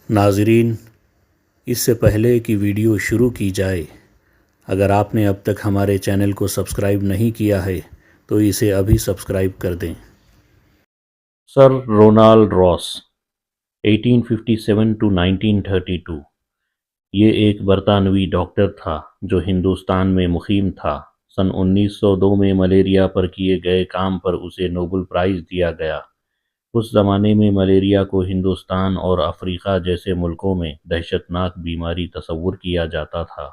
ناظرین، اس سے پہلے کہ ویڈیو شروع کی جائے، اگر آپ نے اب تک ہمارے چینل کو سبسکرائب نہیں کیا ہے تو اسے ابھی سبسکرائب کر دیں۔ سر رونالڈ راس 1857 ٹو 1932 یہ ایک برطانوی ڈاکٹر تھا جو ہندوستان میں مقیم تھا۔ سن 1902 میں ملیریا پر کیے گئے کام پر اسے نوبل پرائز دیا گیا۔ اس زمانے میں ملیریا کو ہندوستان اور افریقہ جیسے ملکوں میں دہشتناک بیماری تصور کیا جاتا تھا۔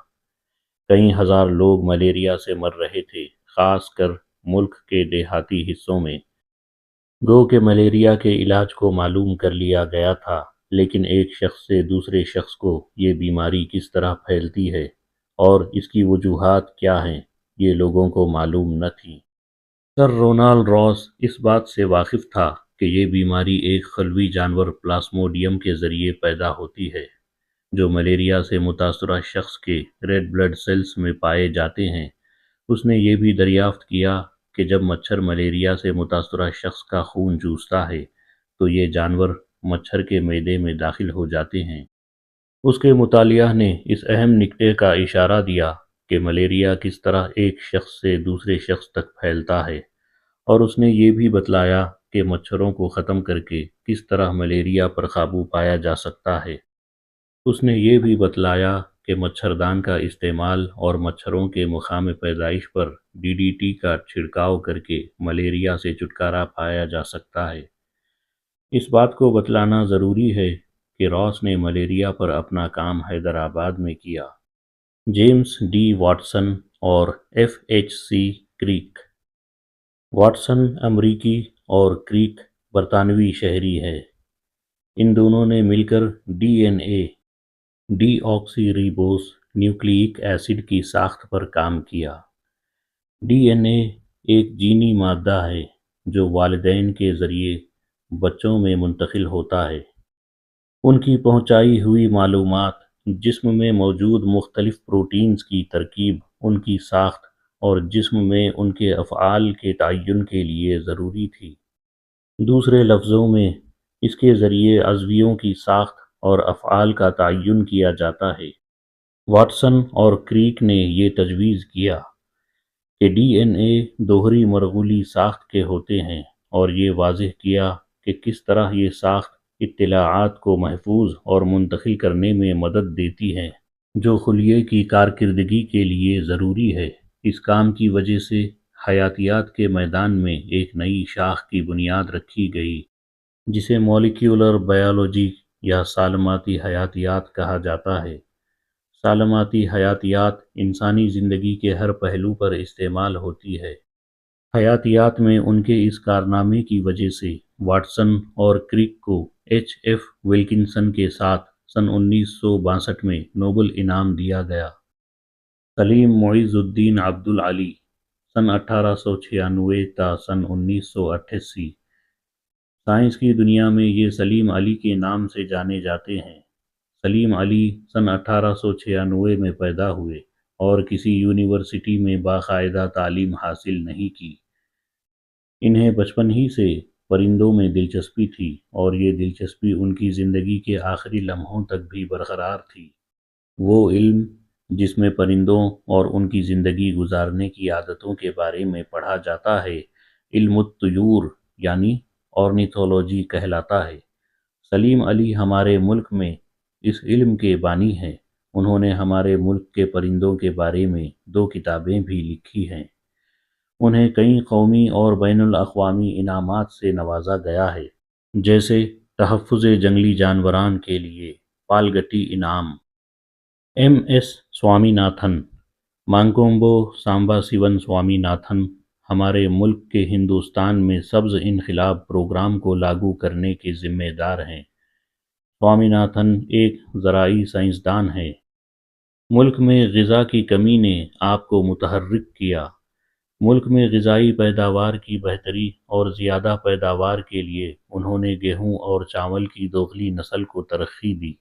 کئی ہزار لوگ ملیریا سے مر رہے تھے، خاص کر ملک کے دیہاتی حصوں میں۔ گو کہ ملیریا کے علاج کو معلوم کر لیا گیا تھا، لیکن ایک شخص سے دوسرے شخص کو یہ بیماری کس طرح پھیلتی ہے اور اس کی وجوہات کیا ہیں، یہ لوگوں کو معلوم نہ تھی۔ سر رونالڈ راس اس بات سے واقف تھا کہ یہ بیماری ایک خلوی جانور پلاسموڈیم کے ذریعے پیدا ہوتی ہے، جو ملیریا سے متاثرہ شخص کے ریڈ بلڈ سیلز میں پائے جاتے ہیں۔ اس نے یہ بھی دریافت کیا کہ جب مچھر ملیریا سے متاثرہ شخص کا خون چوستا ہے تو یہ جانور مچھر کے معدے میں داخل ہو جاتے ہیں۔ اس کے مطالعہ نے اس اہم نکتے کا اشارہ دیا کہ ملیریا کس طرح ایک شخص سے دوسرے شخص تک پھیلتا ہے، اور اس نے یہ بھی بتلایا کہ مچھروں کو ختم کر کے کس طرح ملیریا پر قابو پایا جا سکتا ہے۔ اس نے یہ بھی بتلایا کہ مچھردان کا استعمال اور مچھروں کے مقام پیدائش پر DDT کا چھڑکاؤ کر کے ملیریا سے چھٹکارا پایا جا سکتا ہے۔ اس بات کو بتلانا ضروری ہے کہ راس نے ملیریا پر اپنا کام حیدرآباد میں کیا۔ جیمز ڈی واٹسن اور FHC کریک۔ واٹسن امریکی اور کریک برطانوی شہری ہے۔ ان دونوں نے مل کر DNA ڈی آکسی ریبوز نیوکلیک ایسڈ کی ساخت پر کام کیا۔ DNA ایک جینی مادہ ہے جو والدین کے ذریعے بچوں میں منتقل ہوتا ہے۔ ان کی پہنچائی ہوئی معلومات جسم میں موجود مختلف پروٹینز کی ترکیب، ان کی ساخت اور جسم میں ان کے افعال کے تعین کے لیے ضروری تھی۔ دوسرے لفظوں میں، اس کے ذریعے عضویوں کی ساخت اور افعال کا تعین کیا جاتا ہے۔ واٹسن اور کریک نے یہ تجویز کیا کہ DNA دوہری مرغولی ساخت کے ہوتے ہیں، اور یہ واضح کیا کہ کس طرح یہ ساخت اطلاعات کو محفوظ اور منتقل کرنے میں مدد دیتی ہے، جو خلیے کی کارکردگی کے لیے ضروری ہے۔ اس کام کی وجہ سے حیاتیات کے میدان میں ایک نئی شاخ کی بنیاد رکھی گئی، جسے مالیکیولر بائیولوجی یا سالماتی حیاتیات کہا جاتا ہے۔ سالماتی حیاتیات انسانی زندگی کے ہر پہلو پر استعمال ہوتی ہے۔ حیاتیات میں ان کے اس کارنامے کی وجہ سے واٹسن اور کریک کو HF ولکنسن کے ساتھ سن 1962 میں نوبل انعام دیا گیا۔ سلیم معیز الدین عبدالعلی سن 1896 تا سن 1988۔ سائنس کی دنیا میں یہ سلیم علی کے نام سے جانے جاتے ہیں۔ سلیم علی سن 1896 میں پیدا ہوئے اور کسی یونیورسٹی میں باقاعدہ تعلیم حاصل نہیں کی۔ انہیں بچپن ہی سے پرندوں میں دلچسپی تھی، اور یہ دلچسپی ان کی زندگی کے آخری لمحوں تک بھی برقرار تھی۔ وہ علم جس میں پرندوں اور ان کی زندگی گزارنے کی عادتوں کے بارے میں پڑھا جاتا ہے، علم الطیور یعنی آرنیتھولوجی کہلاتا ہے۔ سلیم علی ہمارے ملک میں اس علم کے بانی ہیں۔ انہوں نے ہمارے ملک کے پرندوں کے بارے میں 2 کتابیں بھی لکھی ہیں۔ انہیں کئی قومی اور بین الاقوامی انعامات سے نوازا گیا ہے، جیسے تحفظ جنگلی جانوران کے لیے پالگٹی انعام۔ MS Swaminathan. Mankombu Sambasivan Swaminathan ہمارے ملک کے ہندوستان میں سبز انقلاب پروگرام کو لاگو کرنے کے ذمہ دار ہیں۔ سوامی ناتھن ایک زرعی سائنسدان ہیں۔ ملک میں غذا کی کمی نے آپ کو متحرک کیا۔ ملک میں غذائی پیداوار کی بہتری اور زیادہ پیداوار کے لیے انہوں نے گیہوں اور چاول کی دوغلی نسل کو ترقی دی۔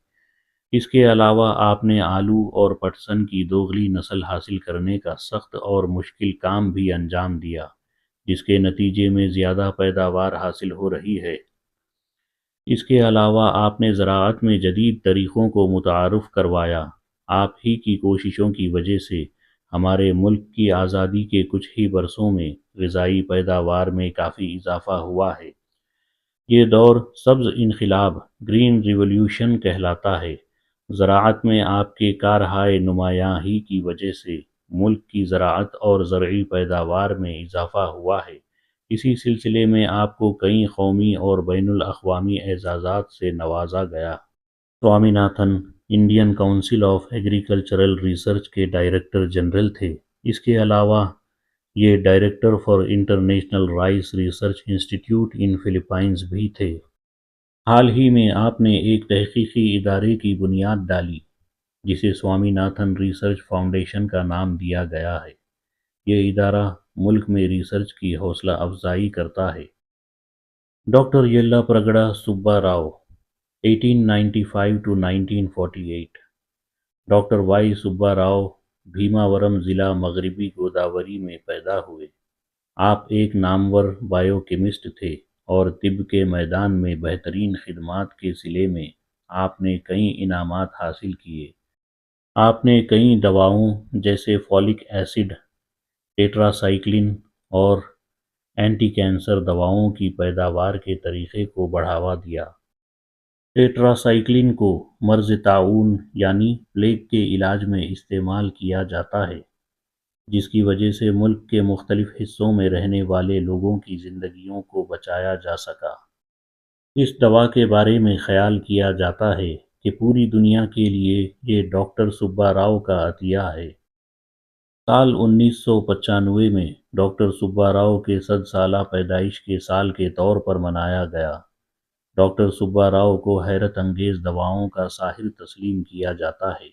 اس کے علاوہ آپ نے آلو اور پٹسن کی دوغلی نسل حاصل کرنے کا سخت اور مشکل کام بھی انجام دیا، جس کے نتیجے میں زیادہ پیداوار حاصل ہو رہی ہے۔ اس کے علاوہ آپ نے زراعت میں جدید طریقوں کو متعارف کروایا۔ آپ ہی کی کوششوں کی وجہ سے ہمارے ملک کی آزادی کے کچھ ہی برسوں میں غذائی پیداوار میں کافی اضافہ ہوا ہے۔ یہ دور سبز انقلاب، گرین ریولوشن کہلاتا ہے۔ زراعت میں آپ کے کارہائے نمایاں ہی کی وجہ سے ملک کی زراعت اور زرعی پیداوار میں اضافہ ہوا ہے۔ اسی سلسلے میں آپ کو کئی قومی اور بین الاقوامی اعزازات سے نوازا گیا۔ Swaminathan Indian council of agricultural research کے ڈائریکٹر جنرل تھے۔ اس کے علاوہ یہ director for international rice research institute in Philippines بھی تھے۔ حال ہی میں آپ نے ایک تحقیقی ادارے کی بنیاد ڈالی جسے سوامی ناتھن ریسرچ فاؤنڈیشن کا نام دیا گیا ہے۔ یہ ادارہ ملک میں ریسرچ کی حوصلہ افزائی کرتا ہے۔ Doctor Yellapragada Subba Rao 1895 to 1948۔ Doctor Y Subba Rao Bhimavaram ضلع مغربی گوداوری میں پیدا ہوئے۔ آپ ایک نامور بائیو کیمسٹ تھے اور طب کے میدان میں بہترین خدمات کے صلے میں آپ نے کئی انعامات حاصل کیے۔ آپ نے کئی دواؤں جیسے فولک ایسڈ، ٹیٹراسائیکلن اور اینٹی کینسر دواؤں کی پیداوار کے طریقے کو بڑھاوا دیا۔ ٹیٹراسائیکلن کو مرض طاعون یعنی پلیگ کے علاج میں استعمال کیا جاتا ہے، جس کی وجہ سے ملک کے مختلف حصوں میں رہنے والے لوگوں کی زندگیوں کو بچایا جا سکا۔ اس دوا کے بارے میں خیال کیا جاتا ہے کہ پوری دنیا کے لیے یہ ڈاکٹر سبا راؤ کا عطیہ ہے۔ سال 1995 میں ڈاکٹر سبا راؤ کے 100 سالہ پیدائش کے سال کے طور پر منایا گیا۔ ڈاکٹر سبا راؤ کو حیرت انگیز دواؤں کا ساحر تسلیم کیا جاتا ہے۔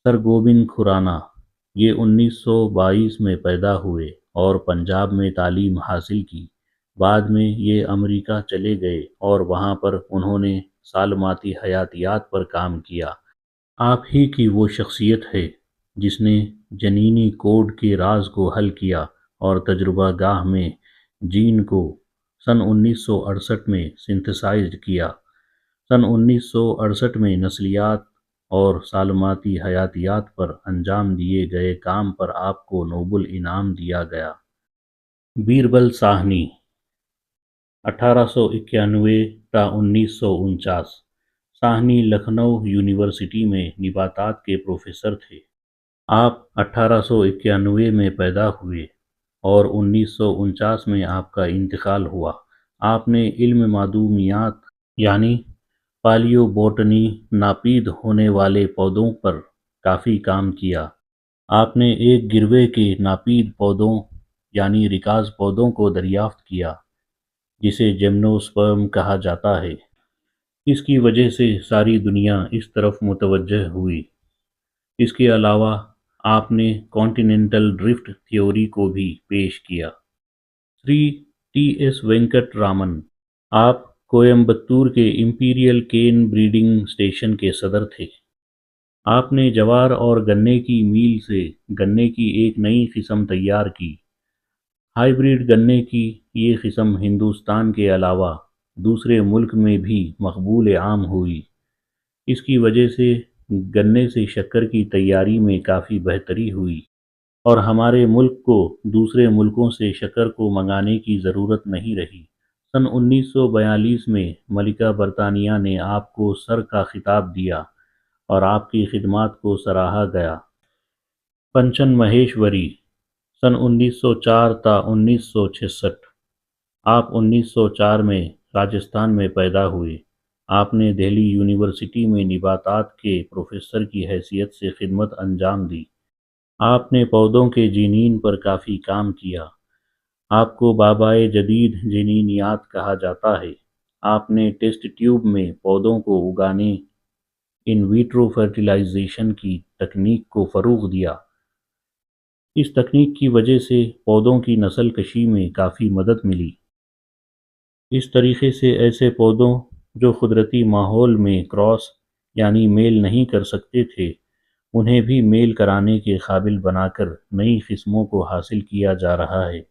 سر گوبند کھرانا یہ 1922 میں پیدا ہوئے اور پنجاب میں تعلیم حاصل کی۔ بعد میں یہ امریکہ چلے گئے اور وہاں پر انہوں نے سالماتی حیاتیات پر کام کیا۔ آپ ہی کی وہ شخصیت ہے جس نے جنینی کوڈ کے راز کو حل کیا اور تجربہ گاہ میں جین کو سن 1968 میں سنتھسائزڈ کیا۔ سن 1968 میں نسلیات اور سالماتی حیاتیات پر انجام دیے گئے کام پر آپ کو نوبل انعام دیا گیا۔ بیربل ساہنی 1891 تا 1949۔ ساہنی لکھنؤ یونیورسٹی میں نباتات کے پروفیسر تھے۔ آپ 1891 میں پیدا ہوئے اور 1949 میں آپ کا انتقال ہوا۔ آپ نے علم معدومیات یعنی پالیو بوٹنی، ناپید ہونے والے پودوں پر کافی کام کیا۔ آپ نے ایک گروے کے ناپید پودوں یعنی ریکاز پودوں کو دریافت کیا جسے جمنوسپرم کہا جاتا ہے۔ اس کی وجہ سے ساری دنیا اس طرف متوجہ ہوئی۔ اس کے علاوہ آپ نے کانٹیننٹل ڈرفٹ تھیوری کو بھی پیش کیا۔ سری ٹی ایس وینکٹ رامن آپ کوئمبتور کے امپیریل کین بریڈنگ اسٹیشن کے صدر تھے۔ آپ نے جوار اور گنے کی میل سے گنے کی ایک نئی قسم تیار کی۔ ہائیبریڈ گنے کی یہ قسم ہندوستان کے علاوہ دوسرے ملک میں بھی مقبول عام ہوئی۔ اس کی وجہ سے گنے سے شکر کی تیاری میں کافی بہتری ہوئی اور ہمارے ملک کو دوسرے ملکوں سے شکر کو منگانے کی ضرورت نہیں رہی۔ سن 1942 میں ملکہ برطانیہ نے آپ کو سر کا خطاب دیا اور آپ کی خدمات کو سراہا گیا۔ پنچن مہیشوری سن 1904 تا 1966۔ آپ 1904 میں راجستھان میں پیدا ہوئے۔ آپ نے دہلی یونیورسٹی میں نباتات کے پروفیسر کی حیثیت سے خدمت انجام دی۔ آپ نے پودوں کے جینین پر کافی کام کیا۔ آپ کو بابائے جدید جنینیات کہا جاتا ہے۔ آپ نے ٹیسٹ ٹیوب میں پودوں کو اگانے ان ویٹرو فرٹیلائزیشن کی تکنیک کو فروغ دیا۔ اس تکنیک کی وجہ سے پودوں کی نسل کشی میں کافی مدد ملی۔ اس طریقے سے ایسے پودوں جو قدرتی ماحول میں کراس یعنی میل نہیں کر سکتے تھے، انہیں بھی میل کرانے کے قابل بنا کر نئی قسموں کو حاصل کیا جا رہا ہے۔